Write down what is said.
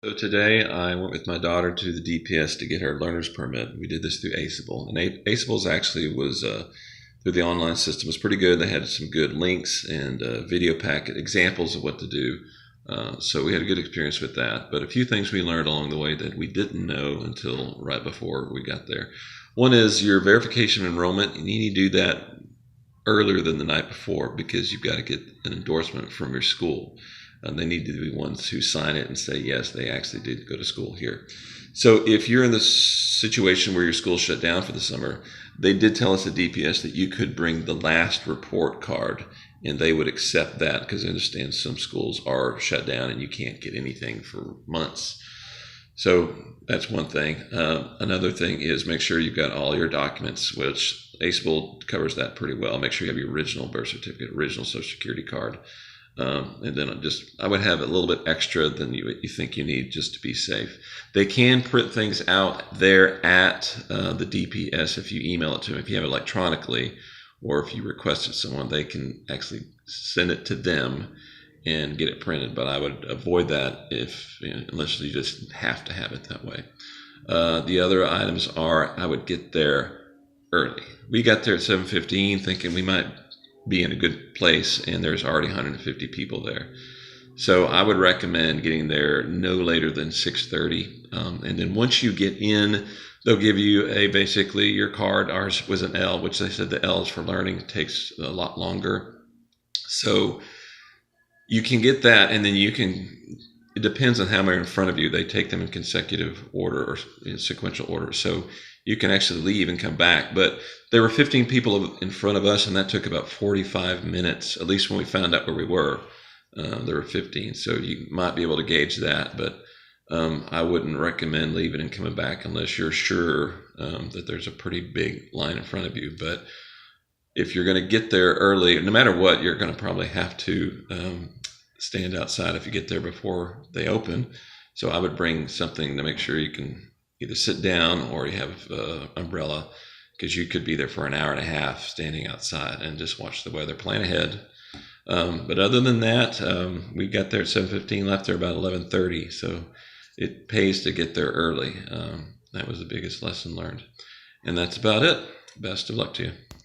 So today I went with my daughter to the DPS to get her learner's permit. We did this through Aceable, and Aceable's actually was through the online system was pretty good. They had some good links and video packet examples of what to do. So we had a good experience with that. But a few things we learned along the way that we didn't know until right before we got there. One is your verification of enrollment. You need to do that earlier than the night before because you've got to get an endorsement from your school. They need to be ones who sign it and say, yes, they actually did go to school here. So if you're in the situation where your school shut down for the summer, they did tell us at DPS that you could bring the last report card and they would accept that because I understand some schools are shut down and you can't get anything for months. So that's one thing. Another thing is make sure you've got all your documents, which Aceable covers that pretty well. Make sure you have your original birth certificate, original Social Security card. And then I would have a little bit extra than you think you need just to be safe. They can print things out there at the DPS if you email it to them. If you have it electronically or if you request it someone, they can actually send it to them and get it printed. But I would avoid that unless you just have to have it that way. The other items are I would get there early. We got there at 7:15 thinking we might be in a good place, and there's already 150 people there. So I would recommend getting there no later than 6:30. And then once you get in, they'll give you basically your card. Ours was an L, which they said the L is for learning. It takes a lot longer. So you can get that, and then it depends on how many are in front of you. They take them in consecutive order or in sequential order. So you can actually leave and come back. But there were 15 people in front of us, and that took about 45 minutes, at least when we found out where we were. There were 15, so you might be able to gauge that. But I wouldn't recommend leaving and coming back unless you're sure that there's a pretty big line in front of you. But if you're going to get there early, no matter what, you're going to probably have to stand outside if you get there before they open. So I would bring something to make sure you can either sit down or you have an umbrella because you could be there for an hour and a half standing outside and just watch the weather. Plan ahead. But other than that, we got there at 7:15, left there about 11:30. So it pays to get there early. That was the biggest lesson learned. And that's about it. Best of luck to you.